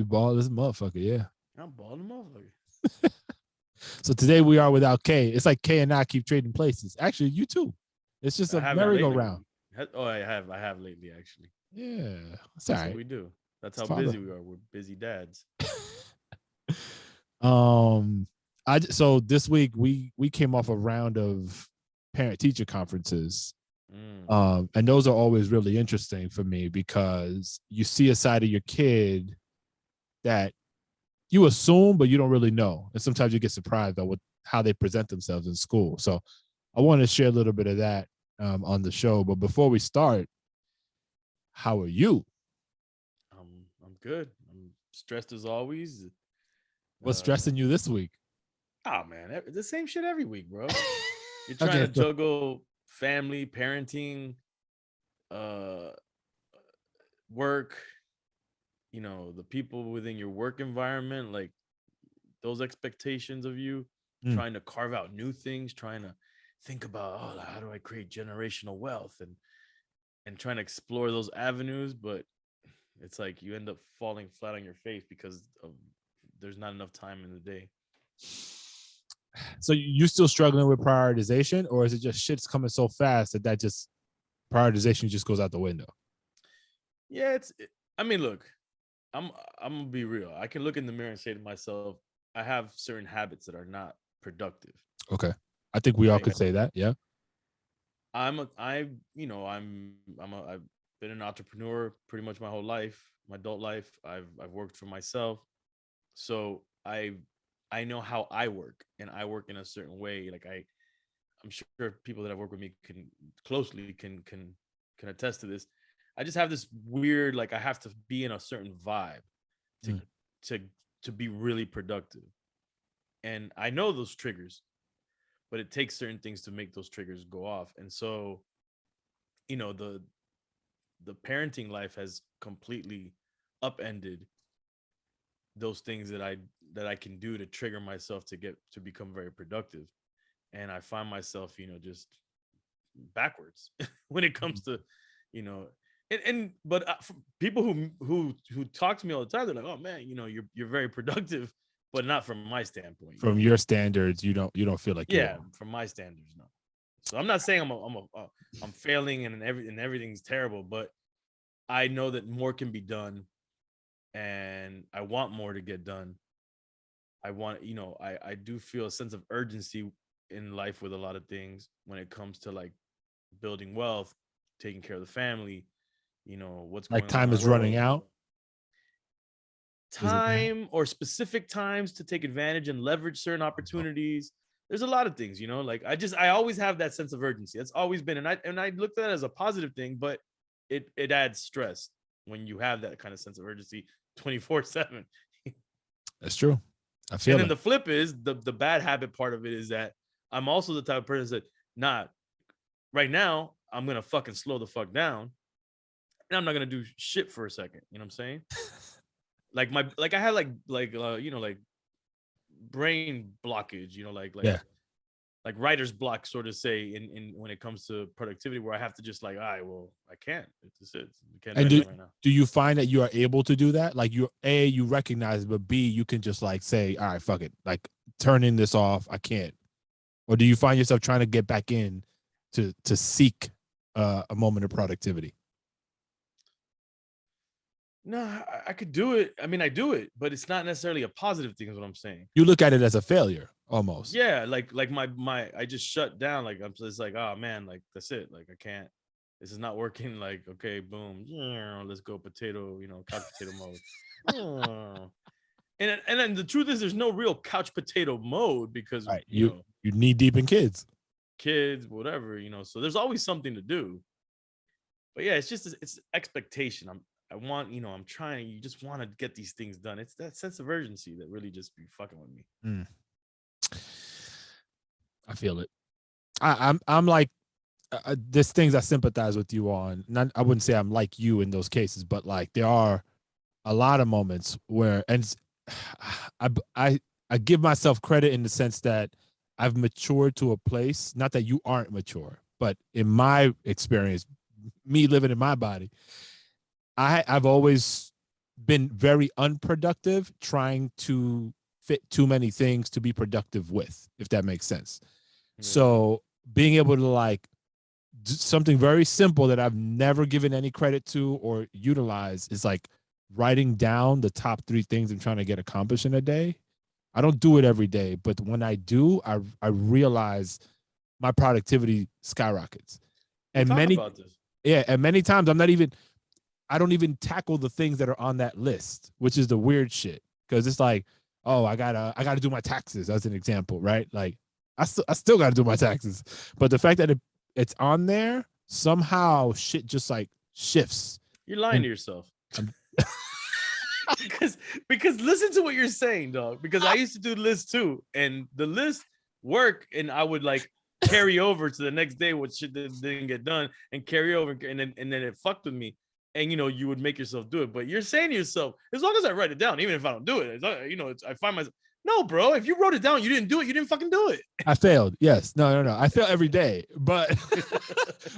You bald as a motherfucker, yeah. I'm bald as a motherfucker. So today we are without K. It's like K and I keep trading places. Actually, you too. It's just a merry-go-round. Oh, I have lately, actually. Yeah, that's all right. What we do. That's how busy we are. We're busy dads. So this week we came off a round of parent-teacher conferences. And those are always really interesting for me because you see a side of your kid that you assume, but you don't really know. And sometimes you get surprised by how they present themselves in school. So I want to share a little bit of that on the show. But before we start, how are you? I'm good. I'm stressed as always. What's stressing you this week? Oh, man, the same shit every week, bro. You're trying to juggle family, parenting, work, the people within your work environment, like those expectations of you, trying to carve out new things, trying to think about, how do I create generational wealth and trying to explore those avenues. But it's like you end up falling flat on your face because there's not enough time in the day. So you still struggling with prioritization, or is it just shit's coming so fast that just prioritization just goes out the window? Yeah, look, I'm gonna be real. I can look in the mirror and say to myself, I have certain habits that are not productive. Okay. I think we all could say that. Yeah. I've been an entrepreneur pretty much my whole life, my adult life. I've worked for myself. So I know how I work, and I work in a certain way. Like I'm sure people that have worked with me can attest to this. I just have this weird, like I have to be in a certain vibe to be really productive. And I know those triggers, but it takes certain things to make those triggers go off. And so, the parenting life has completely upended those things that I can do to trigger myself to become very productive. And I find myself, just backwards when it comes to, but people who talk to me all the time, they're like, oh man, you're very productive, but not from my standpoint. From your standards, you don't feel like from my standards, no. So I'm not saying I'm failing and everything's terrible, but I know that more can be done, and I want more to get done. I want, I do feel a sense of urgency in life with a lot of things when it comes to like building wealth, taking care of the family, what's like going time on is running out. Time or specific times to take advantage and leverage certain opportunities. There's a lot of things, like I always have that sense of urgency. That's always been, and I looked at it as a positive thing, but it adds stress when you have that kind of sense of urgency 24/7. That's true. I feel. And then the flip is the bad habit part of it is that I'm also the type of person that, right now I'm gonna fucking slow the fuck down, and I'm not gonna do shit for a second. You know what I'm saying? like I had like brain blockage, like writer's block, sort of say in when it comes to productivity, where I have to just like, I can't. It's it. Can't do it right now. Do you find that you are able to do that? Like you recognize it, but B, you can just like say, all right, fuck it, like turning this off. I can't. Or do you find yourself trying to get back in to seek a moment of productivity? No, I could do it. I mean, I do it, but it's not necessarily a positive thing is what I'm saying. You look at it as a failure almost. Yeah, like my I just shut down. Like I'm just like, oh man, like that's it. Like I can't. This is not working. Like, okay, boom, let's go potato, couch potato mode. And then the truth is, there's no real couch potato mode because you knee deep in kids, whatever, So there's always something to do. But yeah, it's expectation. I want, I'm trying. You just want to get these things done. It's that sense of urgency that really just be fucking with me. I feel it. I'm like, there's things I sympathize with you on. I wouldn't say I'm like you in those cases, but like there are a lot of moments where, and I give myself credit in the sense that I've matured to a place. Not that you aren't mature, but in my experience, me living in my body, I've always been very unproductive trying to fit too many things to be productive with, if that makes sense. Yeah. So being able to like do something very simple that I've never given any credit to or utilize is like writing down the top 3 things I'm trying to get accomplished in a day. I don't do it every day, but when I do, I realize my productivity skyrockets. We talked about this. Yeah, and many times I don't even tackle the things that are on that list, which is the weird shit. Because it's like, oh, I gotta do my taxes as an example, right? Like I still gotta do my taxes. But the fact that it's on there, somehow shit just like shifts. You're lying to yourself. because listen to what you're saying, dog. Because I used to do lists too, and the list work, and I would like carry over to the next day what shit that didn't get done, and carry over, and then it fucked with me. And you would make yourself do it, but you're saying to yourself, as long as I write it down, even if I don't do it, I find myself. No, bro, if you wrote it down, you didn't do it. You didn't fucking do it. I failed. Yes, no. I fail every day, but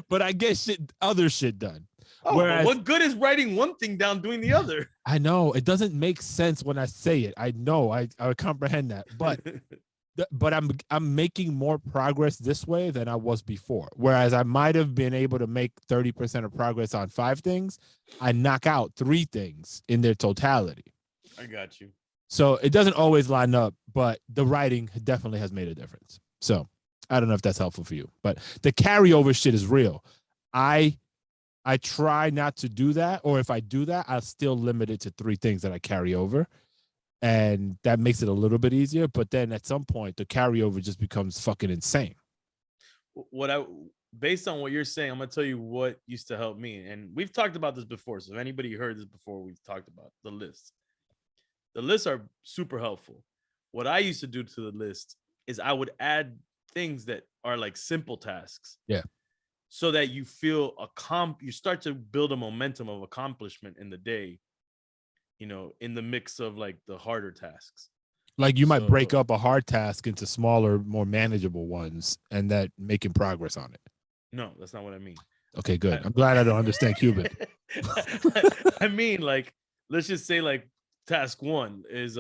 but I get other shit done. Oh, whereas, what good is writing one thing down, doing the other? I know it doesn't make sense when I say it. I know I comprehend that, but but I'm making more progress this way than I was before. Whereas I might have been able to make 30% of progress on 5 things, I knock out 3 things in their totality. I got you. So it doesn't always line up, but the writing definitely has made a difference. So I don't know if that's helpful for you, but the carryover shit is real. I try not to do that, or if I do that, I'll still limit it to 3 things that I carry over. And that makes it a little bit easier. But then at some point, the carryover just becomes fucking insane. Based on what you're saying, I'm going to tell you what used to help me. And we've talked about this before. So if anybody heard this before, we've talked about the lists. The lists are super helpful. What I used to do to the list is I would add things that are like simple tasks. Yeah. So that you feel you start to build a momentum of accomplishment in the day, in the mix of like the harder tasks. Like you might break up a hard task into smaller, more manageable ones, and that making progress on it. No, that's not what I mean. Okay, good. I'm glad I don't understand Cuban. I mean, like, let's just say like task 1 is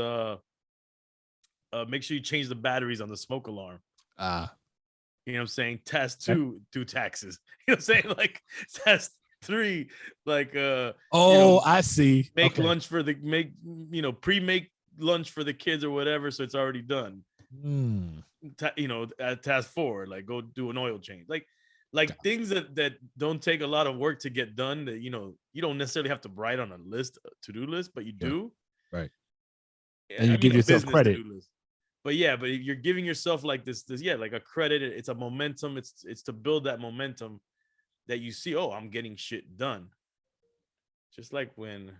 make sure you change the batteries on the smoke alarm. You know what I'm saying? Task 2, do taxes. You know what I'm saying? Like task 3, like I see. Make lunch for pre-make lunch for the kids or whatever, so it's already done. At task 4, like go do an oil change. Like things that don't take a lot of work to get done, that you don't necessarily have to write on a list, to-do list, but you do. Right. And you give yourself credit. But you're giving yourself like this, like a credit. It's a momentum. It's to build that momentum that you see, oh, I'm getting shit done. Just like when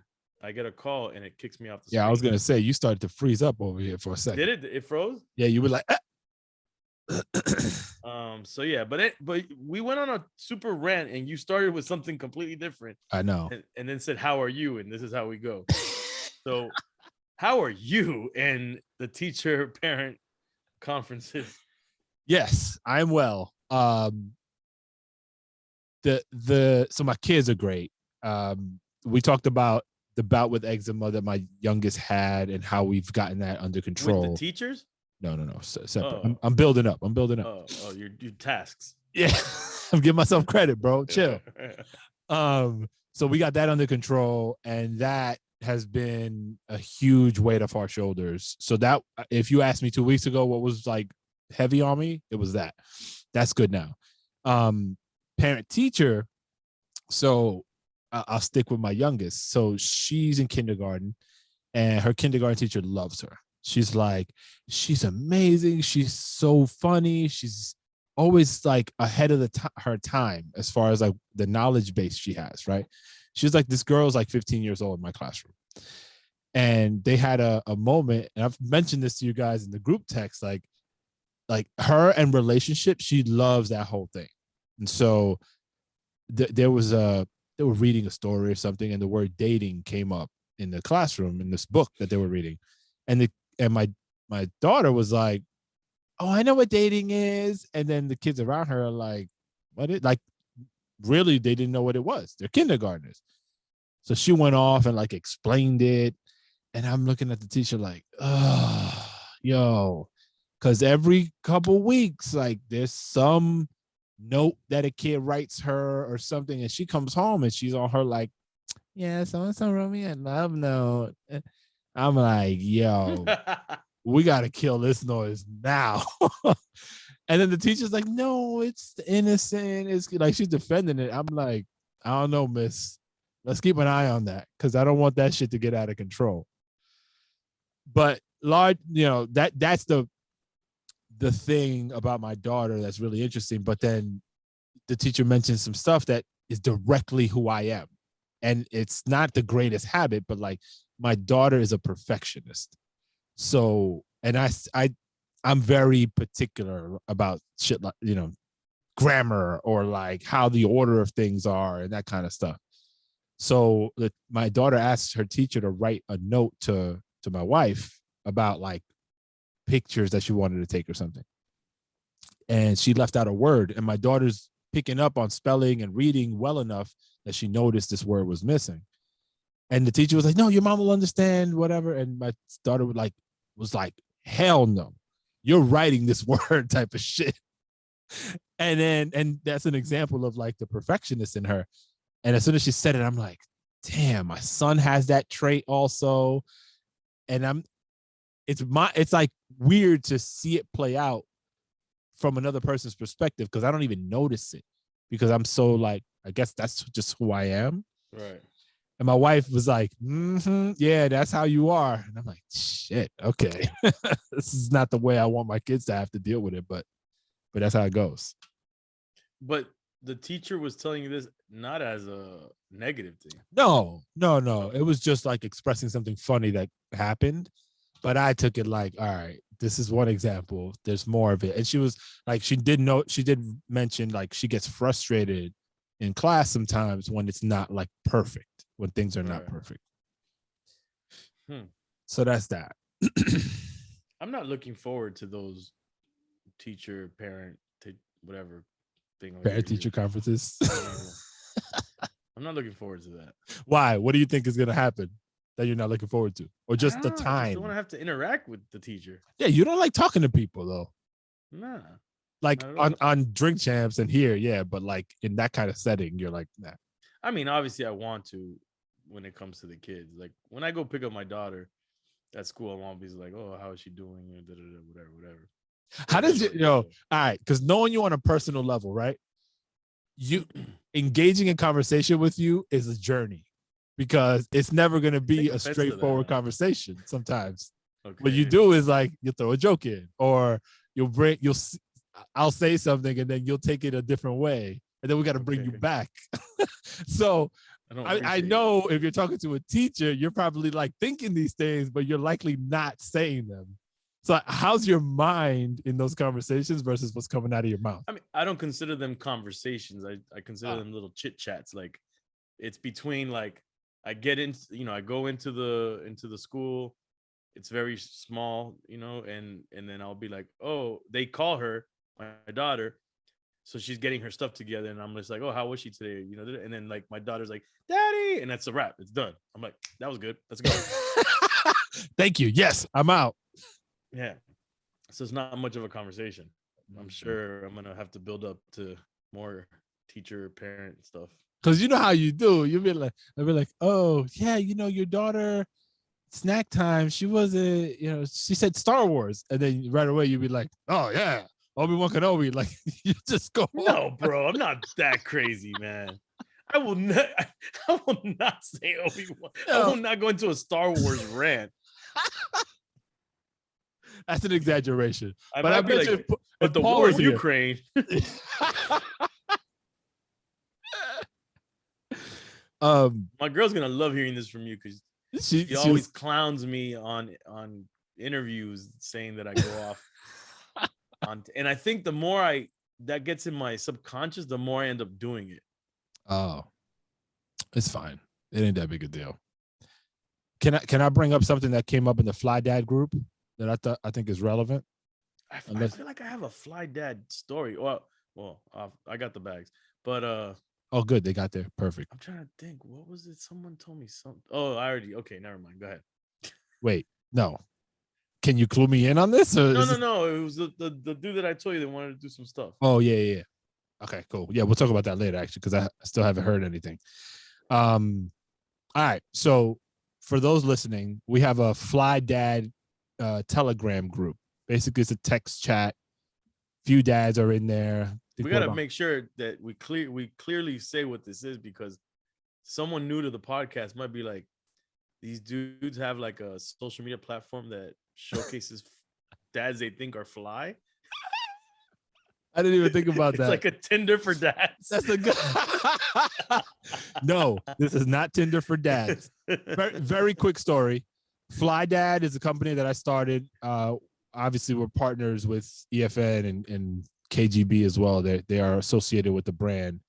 I get a call and it kicks me off the screen. I was gonna say you started to freeze up over here for a second. Did it? It froze? Yeah, you were like So yeah, but we went on a super rant and you started with something completely different. I know. And then said, how are you? And this is how we go. So how are you and the teacher parent conferences? Yes, I'm well. So my kids are great. We talked about the bout with eczema that my youngest had and how we've gotten that under control. With the teachers? No. Separate. Oh. I'm building up. Oh, your tasks. Yeah. I'm giving myself credit, bro. Chill. So we got that under control, and that has been a huge weight off our shoulders. So that, if you asked me 2 weeks ago what was like heavy on me, it was that. That's good now. Parent teacher. So I'll stick with my youngest. So she's in kindergarten, and her kindergarten teacher loves her. She's amazing. She's so funny. She's always like ahead of her time as far as like the knowledge base she has, right? She's like, this girl's like 15 years old in my classroom. And they had a moment, and I've mentioned this to you guys in the group text, like her and relationship, she loves that whole thing. And so they were reading a story or something, and the word dating came up in the classroom in this book that they were reading. And my daughter was like, oh, I know what dating is. And then the kids around her are like, what? Really, they didn't know what it was. They're kindergartners. So she went off and like explained it. And I'm looking at the teacher like, oh, yo, because every couple weeks, like there's some note that a kid writes her or something, and she comes home and she's on her like, yeah, so wrote me a love note. I'm like, yo, we gotta kill this noise now. And then the teacher's like, no, it's innocent. It's like she's defending it. I'm like, I don't know, miss. Let's keep an eye on that because I don't want that shit to get out of control. But large, that's the thing about my daughter that's really interesting. But then the teacher mentioned some stuff that is directly who I am. And it's not the greatest habit, but like my daughter is a perfectionist. So, and I'm very particular about shit like, grammar or like how the order of things are and that kind of stuff. So my daughter asked her teacher to write a note to my wife about like pictures that she wanted to take or something. And she left out a word, and my daughter's picking up on spelling and reading well enough that she noticed this word was missing. And the teacher was like, no, your mom will understand, whatever. And my daughter was like, hell no, you're writing this word type of shit. And that's an example of like the perfectionist in her. And as soon as she said it, I'm like, damn, my son has that trait also. And it's like weird to see it play out from another person's perspective because I don't even notice it because I'm so like, I guess that's just who I am. Right. And my wife was like, yeah, that's how you are. And I'm like, shit, okay. This is not the way I want my kids to have to deal with it, but that's how it goes. But the teacher was telling you this not as a negative thing. No. It was just like expressing something funny that happened. But I took it like, all right, this is one example. There's more of it. And she was like, she did mention like she gets frustrated in class sometimes when it's not like perfect, when things are not perfect. So that's that. I'm not looking forward to those teacher, parent, whatever thing. Parent teacher conferences. I'm not looking forward to that. Why? What do you think is going to happen that you're not looking forward to? Or just the time? I just don't want to have to interact with the teacher. Yeah, you don't like talking to people though. Nah. Like on Drink Champs and here, yeah, but like in that kind of setting, you're like, nah. I mean, obviously I want to when it comes to the kids. Like when I go pick up my daughter at school, I'm always like, oh, how is she doing? Whatever. How does it, all right, because knowing you on a personal level, right? You engaging in conversation with you is a journey because it's never going to be a straightforward conversation sometimes. Okay. What you do is like you throw a joke in, or I'll say something and then you'll take it a different way, and then we got to bring you back. So I know if you're talking to a teacher, you're probably like thinking these things, but you're likely not saying them. So how's your mind in those conversations versus what's coming out of your mouth? I mean, I don't consider them conversations. I consider them little chit chats. Like it's between like I get into, I go into the school. It's very small, and then I'll be like, oh, they call her, my daughter. So she's getting her stuff together, and I'm just like, oh, how was she today? And then like my daughter's like, Daddy, and that's a wrap. It's done. I'm like, that was good. Let's go. Thank you. Yes, I'm out. Yeah. So it's not much of a conversation. I'm sure I'm gonna have to build up to more teacher parent stuff. Because you know how you do. I'll be like, oh yeah, your daughter, snack time. She wasn't, she said Star Wars, and then right away you'd be like, oh yeah, Obi-Wan Kenobi. Like you just go. No, bro, I'm not that crazy, man. I will not say Obi-Wan. No. I will not go into a Star Wars rant. That's an exaggeration. But I bet like, but the war in Ukraine. My girl's gonna love hearing this from you because she always clowns me on interviews saying that I go off on, and I think the more that gets in my subconscious, the more I end up doing it. Oh, it's fine. It ain't that big a deal. Can I bring up something that came up in the Fly Dad group that I think is relevant? I feel like I have a Fly Dad story. Well, I got the bags, but Oh, good. They got there. Perfect. I'm trying to think. What was it? Someone told me something. Oh, I already. Okay, never mind. Go ahead. Wait, no. Can you clue me in on this? Or No, is no, this... no. It was the dude that I told you that wanted to do some stuff. Oh, yeah. Okay, cool. Yeah, we'll talk about that later, actually, because I still haven't heard anything. All right. So for those listening, we have a Fly Dad Telegram group. Basically, it's a text chat. Few dads are in there. We got to make sure that we clearly say what this is, because someone new to the podcast might be like, these dudes have like a social media platform that showcases dads they think are fly. I didn't even think about It's that. like a Tinder for dads. That's a good. No, this is not Tinder for dads. Very quick story. Fly Dad is a company that I started. Obviously, we're partners with EFN and KGB as well. They are associated with the brand.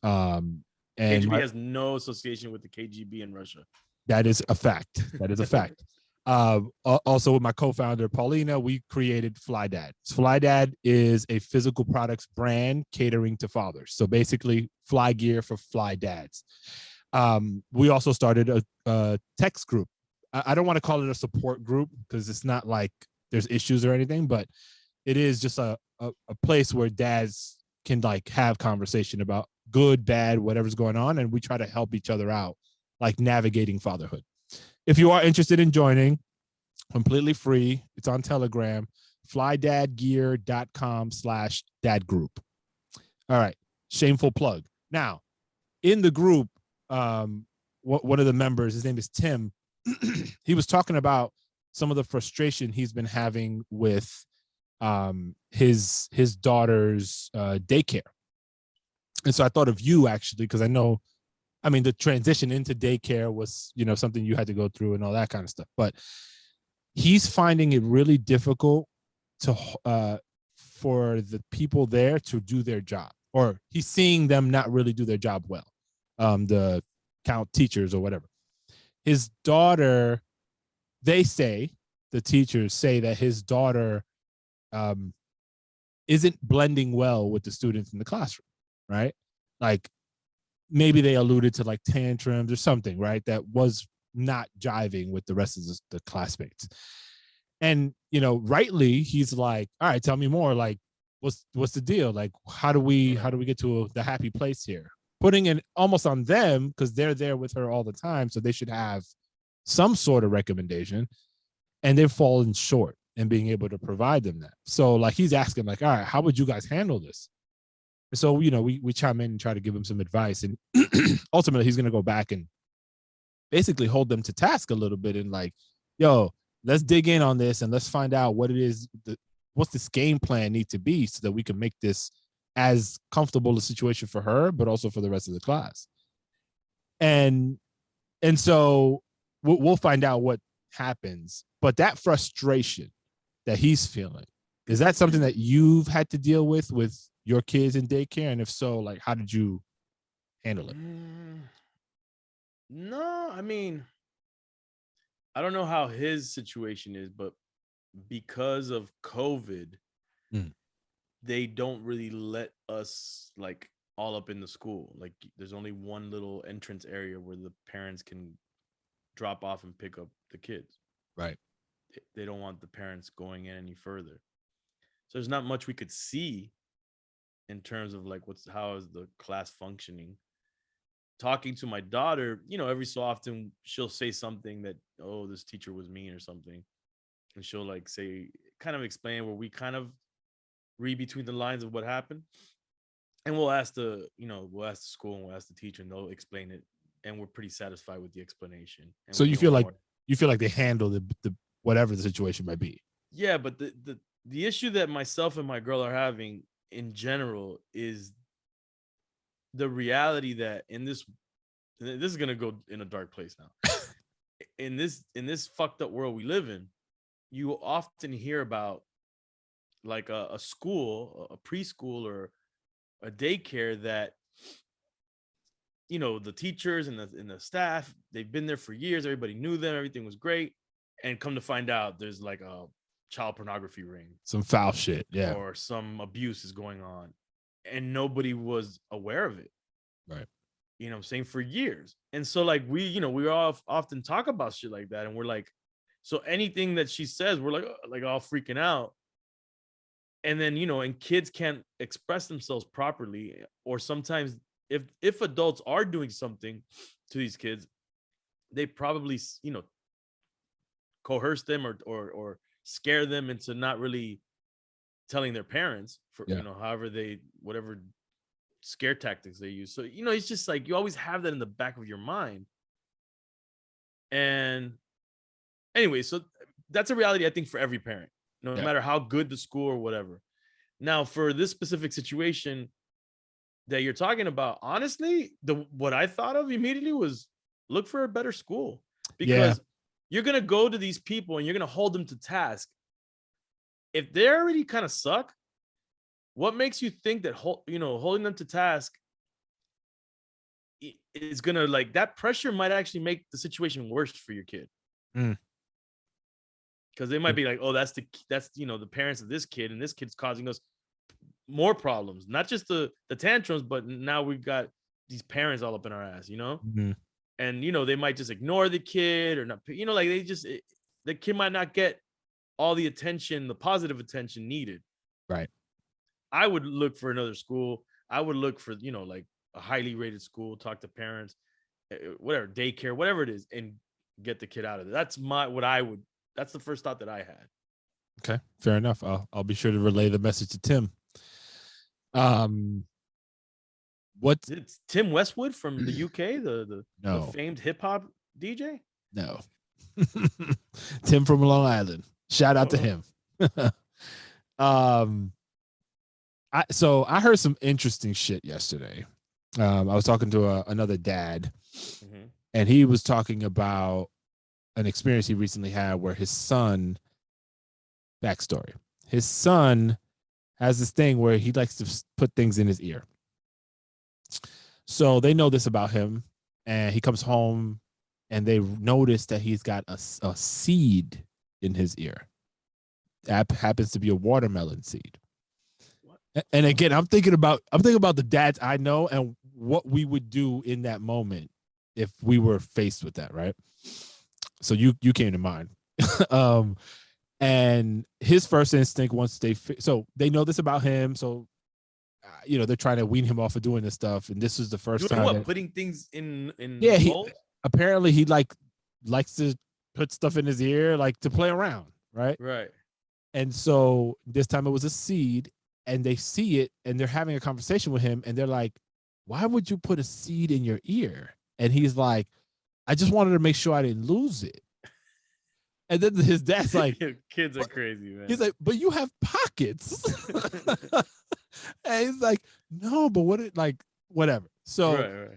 And KGB has no association with the KGB in Russia. That is a fact. That is a fact. Also, with my co-founder Paulina, we created Fly Dad. Fly Dad is a physical products brand catering to fathers. So basically, fly gear for fly dads. We also started a text group. I don't want to call it a support group because it's not like there's issues or anything, but it is just a place where dads can like have conversation about good, bad, whatever's going on, and we try to help each other out, like navigating fatherhood. If you are interested in joining, completely free. It's on Telegram, flydadgear.com/dad group. All right. Shameful plug. Now, in the group, one of the members, his name is Tim, he was talking about some of the frustration he's been having with his daughter's daycare. And so I thought of you actually, because I mean, the transition into daycare was, something you had to go through and all that kind of stuff. But he's finding it really difficult for the people there to do their job, or he's seeing them not really do their job well. The count teachers or whatever. His daughter, the teachers say that his daughter isn't blending well with the students in the classroom, right? Like, maybe they alluded to like tantrums or something, right? That was not jiving with the rest of the classmates. And, rightly, he's like, all right, tell me more. Like, what's the deal? Like, how do we get to the happy place here? Putting it almost on them because they're there with her all the time. So they should have some sort of recommendation, and they've fallen short in being able to provide them that. So like, he's asking like, all right, how would you guys handle this? So, we chime in and try to give him some advice. And ultimately, he's going to go back and basically hold them to task a little bit and like, yo, let's dig in on this and let's find out what it is, what's this game plan need to be so that we can make this as comfortable a situation for her, but also for the rest of the class. And so we'll find out what happens. But that frustration that he's feeling, is that something that you've had to deal with your kids in daycare? And if so, like, how did you handle it? No, I mean, I don't know how his situation is, but because of COVID, they don't really let us like all up in the school. Like, there's only one little entrance area where the parents can drop off and pick up the kids. Right. They don't want the parents going in any further. So there's not much we could see in terms of like how is the class functioning. Talking to my daughter, every so often she'll say something that, oh, this teacher was mean or something. And she'll like say, kind of explain where we kind of read between the lines of what happened. And we'll ask the school and we'll ask the teacher and they'll explain it. And we're pretty satisfied with the explanation. And so you feel like they handle the whatever the situation might be. Yeah, but the issue that myself and my girl are having in general is the reality that this is going to go in a dark place now. in this fucked up world we live in, you often hear about like a school, a preschool or a daycare that, the teachers and the staff, they've been there for years. Everybody knew them. Everything was great. And come to find out there's like a child pornography ring, some foul shit. Yeah. Or some abuse is going on and nobody was aware of it. Right. You know what I'm saying? For years. And so like we all often talk about shit like that. And we're like, so anything that she says, we're like all freaking out. And then, and kids can't express themselves properly. Or sometimes if adults are doing something to these kids, they probably, coerce them or scare them into not really telling their parents for, Yeah. however whatever scare tactics they use. So, it's just like you always have that in the back of your mind. And anyway, so that's a reality, I think, for every parent, no Yeah. matter how good the school or whatever. Now, for this specific situation that you're talking about, honestly, what I thought of immediately was look for a better school, because you're going to go to these people and you're going to hold them to task. If they already kind of suck, what makes you think that holding them to task is gonna, like, that pressure might actually make the situation worse for your kid? Because they might be like, oh, that's the parents of this kid, and this kid's causing us more problems, not just the tantrums, but now we've got these parents all up in our ass, Mm-hmm. and they might just ignore the kid or not, like the kid might not get all the attention, the positive attention needed. Right. I would look for another school. I would look for, like a highly rated school, talk to parents, whatever, daycare, whatever it is, and get the kid out of there. That's that's the first thought that I had. Okay. Fair enough. I'll be sure to relay the message to Tim. It's Tim Westwood from the UK, the famed hip hop DJ? No. Tim from Long Island. Shout out to him. I heard some interesting shit yesterday. I was talking to another dad, and he was talking about an experience he recently had where his son, backstory, his son has this thing where he likes to put things in his ear. So they know this about him, and he comes home and they notice that he's got a seed in his ear. That happens to be a watermelon seed. What? And again, I'm thinking about the dads I know and what we would do in that moment if we were faced with that, right? So you came to mind. And his first instinct, once so they know this about him, so they're trying to wean him off of doing this stuff, and this is the first time putting things in apparently he likes to put stuff in his ear, like to play around, right? And so this time it was a seed, and they see it and they're having a conversation with him, and they're like, why would you put a seed in your ear? And he's like, I just wanted to make sure I didn't lose it. And then his dad's like, kids are crazy, man. He's like, but you have pockets. And he's like, no, but whatever. So,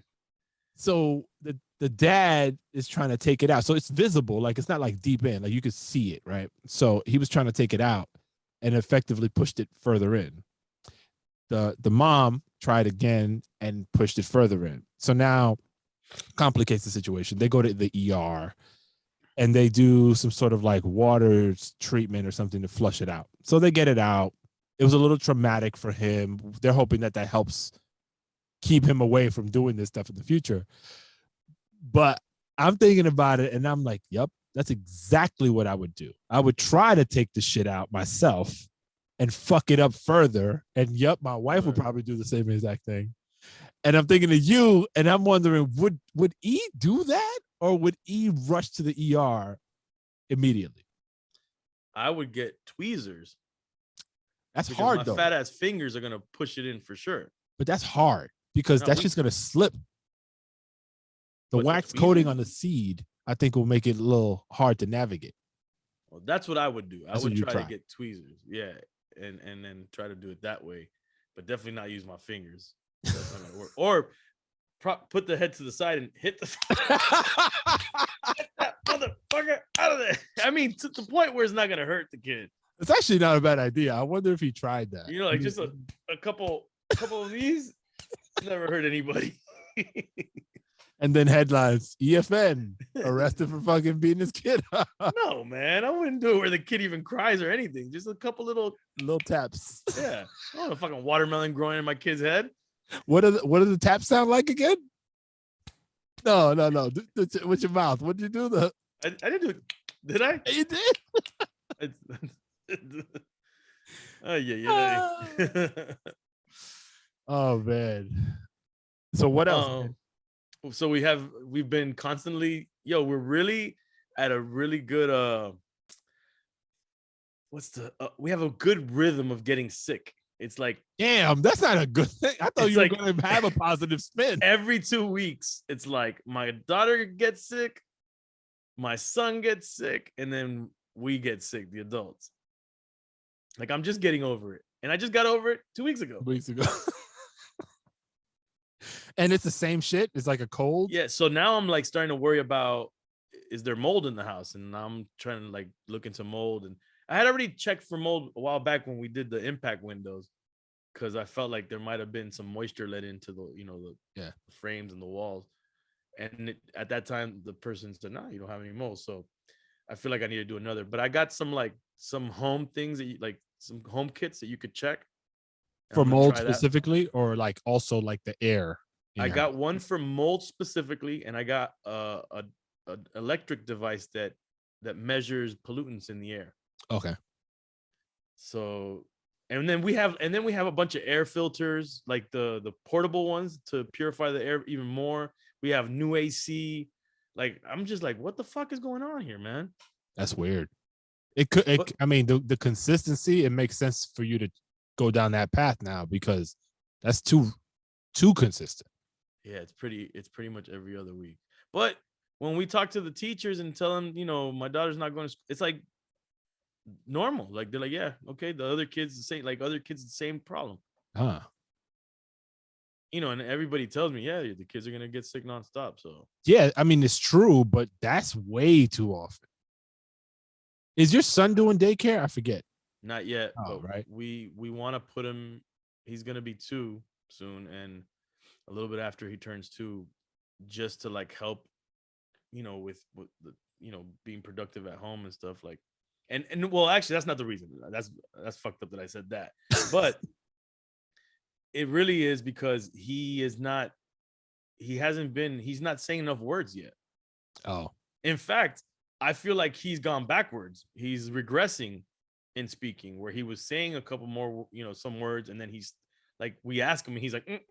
so the dad is trying to take it out. So it's visible. Like, it's not like deep in, like you could see it. Right. So he was trying to take it out and effectively pushed it further in. The mom tried again and pushed it further in. So now complicates the situation. They go to the ER. And they do some sort of like water treatment or something to flush it out. So they get it out. It was a little traumatic for him. They're hoping that helps keep him away from doing this stuff in the future. But I'm thinking about it and I'm like, yep, that's exactly what I would do. I would try to take the shit out myself and fuck it up further. And yep, my wife would probably do the same exact thing. And I'm thinking of you, and I'm wondering, would E do that? Or would E rush to the ER immediately? I would get tweezers. That's hard, though. My fat ass fingers are going to push it in for sure. But that's hard because that's just going to slip. The wax coating on the seed, I think, will make it a little hard to navigate. Well, that's what I would do. I would try to get tweezers. Yeah. And then try to do it that way. But definitely not use my fingers. That's not going to work. Or put the head to the side and hit the get that motherfucker out of there. I mean, to the point where it's not gonna hurt the kid. It's actually not a bad idea. I wonder if he tried that. Just a couple of these never hurt anybody. And then headlines: EFN arrested for fucking beating his kid. No, man, I wouldn't do it where the kid even cries or anything. Just a couple little taps. Yeah, I don't want a fucking watermelon growing in my kid's head. What does the tap sound like again? No. With your mouth. What did you do? I didn't do it. Did I? You did. Oh yeah. Oh man. So what else? So we've been constantly, we're really at a really good we have a good rhythm of getting sick. It's like, damn, that's not a good thing. I thought it's you were like going to have a positive spin. every 2 weeks. It's like my daughter gets sick, my son gets sick, and then we get sick, the adults. Like, I'm just getting over it. And I just got over it 2 weeks ago. And it's the same shit. It's like a cold. Yeah. So now I'm like starting to worry about, is there mold in the house? And I'm trying to like look into mold. And I had already checked for mold a while back when we did the impact windows, because I felt like there might have been some moisture let into the frames and the walls. And at that time, the person said, "No, you don't have any mold." So I feel like I need to do another. But I got some home things that some home kits that you could check. For mold specifically, or like also like the air? I got one for mold specifically, and I got a electric device that measures pollutants in the air. Okay. So, and then we have a bunch of air filters, like the portable ones to purify the air even more. We have new AC. Like, I'm just like, what the fuck is going on here, man? That's weird. I mean, the consistency, it makes sense for you to go down that path now, because that's too consistent. Yeah, it's pretty much every other week. But when we talk to the teachers and tell them, my daughter's not going to school, it's like normal. Like, they're like, yeah, okay, the other kids the same, like other kids the same problem. Huh. And everybody tells me, yeah, the kids are going to get sick nonstop. So yeah, I mean, it's true, but that's way too often. Is your son doing daycare? I forget. Not yet. Oh, but right. We want to put him, he's going to be 2 soon, and a little bit after he turns 2, just to like help, with the, being productive at home and stuff, like, and well, actually, that's not the reason. That's fucked up that I said that, but it really is because he's not saying enough words yet. Oh, in fact, I feel like he's gone backwards. He's regressing in speaking, where he was saying a couple more, some words, and then he's like, we ask him and he's like,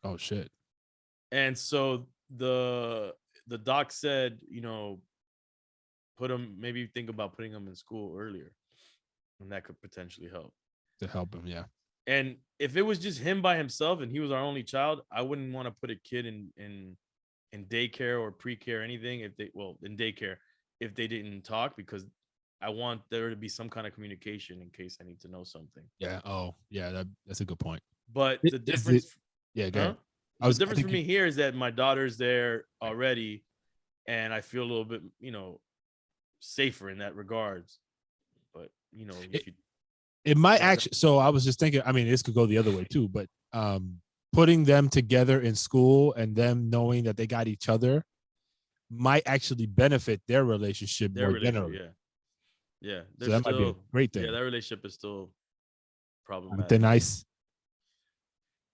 oh shit. And so the doc said, maybe think about putting him in school earlier, and that could potentially help. To help him, yeah. And if it was just him by himself and he was our only child, I wouldn't want to put a kid in daycare or pre-care or anything in daycare if they didn't talk, because I want there to be some kind of communication in case I need to know something. Yeah. Oh, yeah, that's a good point. But the difference go ahead. The difference for me here is that my daughter's there already, and I feel a little bit, safer in that regards. But it might actually. So I was just thinking. I mean, this could go the other way too. But putting them together in school and them knowing that they got each other might actually benefit their relationship more generally. Yeah. So that might be a great thing. Yeah, that relationship is still problematic. They're nice.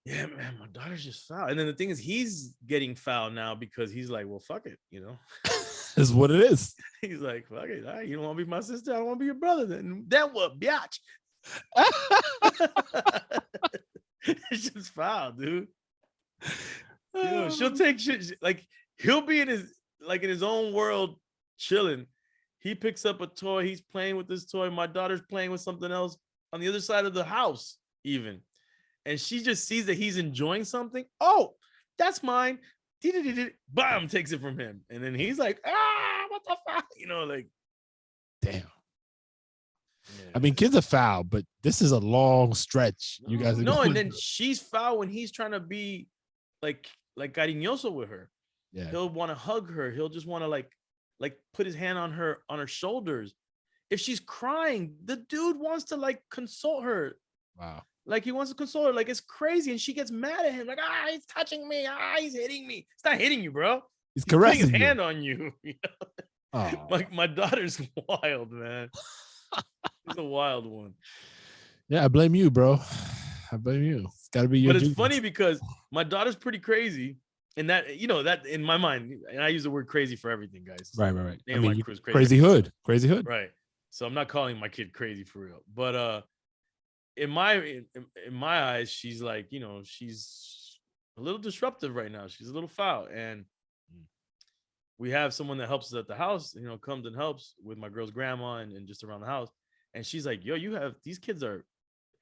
Yeah, man, my daughter's just foul. And then the thing is, he's getting foul now because he's like, well, fuck it, This is what it is. He's like, fuck it. All right, you don't want to be my sister? I don't want to be your brother. Then what, biatch? It's just foul, dude. She'll take shit. Like, he'll be in his own world, chilling. He picks up a toy. He's playing with this toy. My daughter's playing with something else on the other side of the house, even. And she just sees that he's enjoying something. Oh, that's mine. Bam, takes it from him. And then he's like, what the fuck? Like, damn. Yeah. I mean, kids are foul, but this is a long stretch. You guys are and then she's foul when he's trying to be like cariñoso with her. Yeah. He'll want to hug her. He'll just want to like put his hand on her shoulders. If she's crying, the dude wants to like console her. Wow. Like, he wants to console her. Like, it's crazy. And she gets mad at him. Like, he's touching me. He's hitting me. It's not hitting you, bro. He's caressing his hand on you. Oh. My daughter's wild, man. She's a wild one. Yeah, I blame you, bro. I blame you. got to be your But it's genius. funny because my daughter's pretty crazy. And that, that in my mind, and I use the word crazy for everything, guys. Right. I mean, crazy hood. Right. So I'm not calling my kid crazy for real. But in my eyes, she's like, she's a little disruptive right now. She's a little foul. And we have someone that helps us at the house, comes and helps with my girl's grandma and just around the house. And she's like, yo, these kids are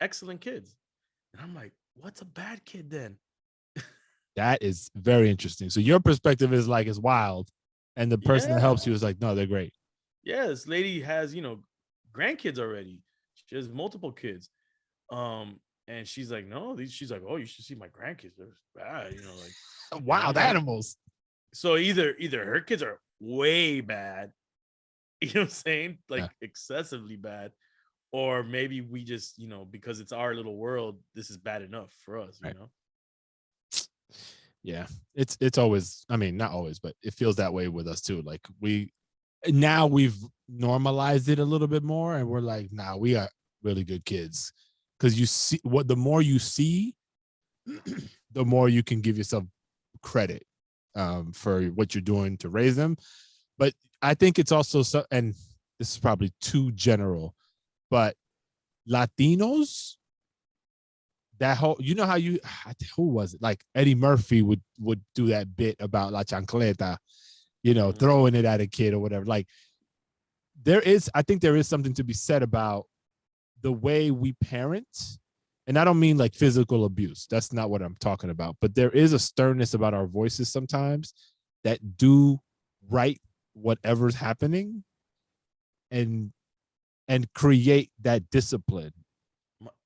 excellent kids. And I'm like, what's a bad kid then? That is very interesting. So your perspective is like, it's wild. And the person that helps you is like, no, they're great. Yeah, this lady has, grandkids already. She has multiple kids. And she's like, no, she's like, oh, you should see my grandkids. They're bad, like wild animals. So either her kids are way bad, you know what I'm saying? Like excessively bad. Or maybe we just, because it's our little world, this is bad enough for us, you know? Yeah, it's always, I mean, not always, but it feels that way with us too. Like now we've normalized it a little bit more, and we're like, nah, we are really good kids. Because you see, the more you see, the more you can give yourself credit for what you're doing to raise them. But I think it's also and this is probably too general, but Latinos, that whole, how who was it? Like Eddie Murphy would do that bit about la chancleta, throwing it at a kid or whatever. Like I think there is something to be said about the way we parent. And I don't mean like physical abuse. That's not what I'm talking about. But there is a sternness about our voices sometimes that do right whatever's happening and create that discipline.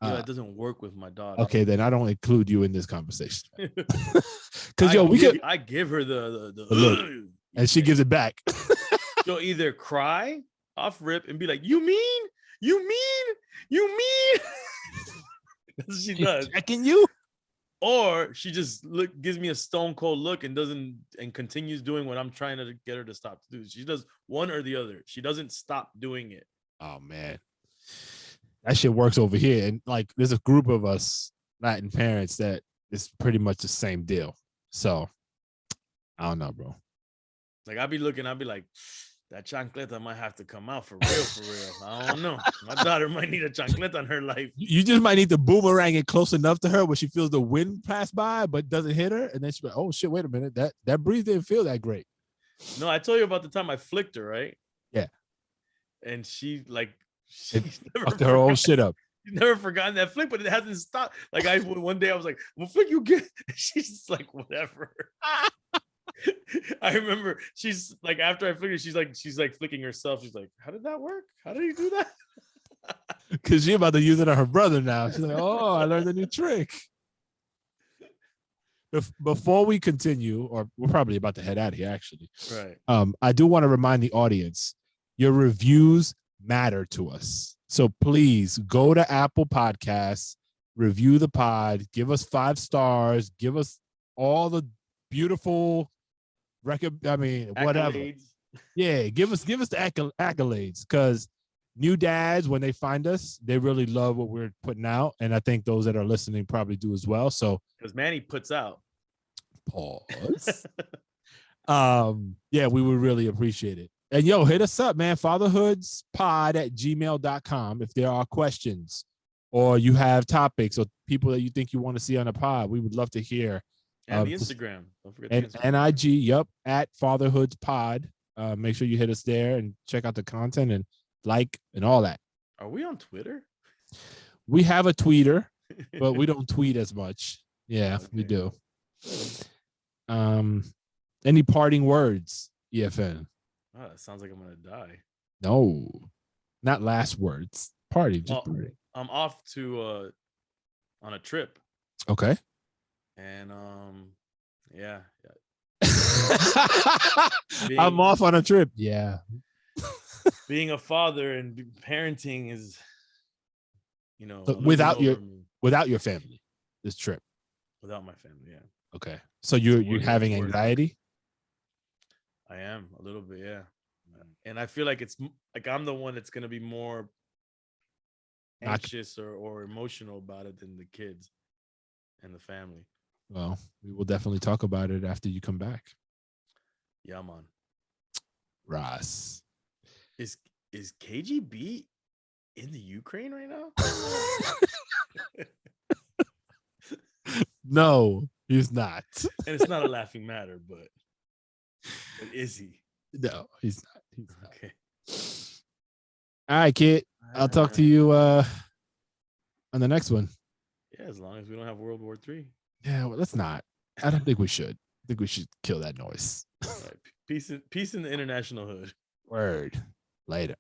It doesn't work with my daughter. Okay, then I don't include you in this conversation. Because I give her the look, and she gives it back. She'll either cry off rip and be like, you mean? That's what she does. Checking you? Or she just gives me a stone cold look and continues doing what I'm trying to get her to stop to do. She does one or the other. She doesn't stop doing it. Oh man, that shit works over here. And like, there's a group of us Latin parents that is pretty much the same deal. So I don't know, bro. Like I'll be like, that chancleta might have to come out for real. I don't know. My daughter might need a chancleta in her life. You just might need to boomerang it close enough to her where she feels the wind pass by, but doesn't hit her. And then she's like, oh shit, wait a minute. That breeze didn't feel that great. No, I told you about the time I flicked her, right? Yeah. And she's fucked her own shit up. She's never forgotten that flick, but it hasn't stopped. Like one day I was like, well, flick you again. She's just like, whatever. I remember she's like, after I flicked her, she's like flicking herself. She's like, how did that work? How did you do that? Because she's about to use it on her brother now. She's like, oh, I learned a new trick. Before we continue, or we're probably about to head out of here, actually. Right. I do want to remind the audience, your reviews matter to us. So please go to Apple Podcasts, review the pod, give us 5 stars, give us all the beautiful whatever. Yeah, give us the accolades, because new dads, when they find us, they really love what we're putting out, and I think those that are listening probably do as well. So because Manny puts out. Pause. Yeah, we would really appreciate it. And hit us up, man. fatherhoodspod@gmail.com if there are questions or you have topics or people that you think you want to see on the pod. We would love to hear. And the Instagram. Don't forget and IG, yep, at fatherhoodspod. Make sure you hit us there and check out the content and like and all that. Are we on Twitter? We have a tweeter, but we don't tweet as much. Yeah, okay. We do. Any parting words, EFN? Oh, that sounds like I'm gonna die. No, not last words. Party, just party. I'm off to on a trip. Okay. And yeah. I'm off on a trip. Yeah. Being a father and parenting is, so without your family, this trip. Without my family, yeah. Okay. So you're having anxiety? I am a little bit, yeah. And I feel like it's like I'm the one that's gonna be more anxious or emotional about it than the kids. and the family. Well, we will definitely talk about it after you come back. Yeah, man. Ross. Is KGB in the Ukraine right now? No, he's not. And it's not a laughing matter, but is he? No, he's not. He's not. Okay. All right, kid. I'll talk to you on the next one. Yeah, as long as we don't have World War III. Yeah, well, let's not. I don't think we should. I think we should kill that noise. All right. Peace in the international hood. Word. Later.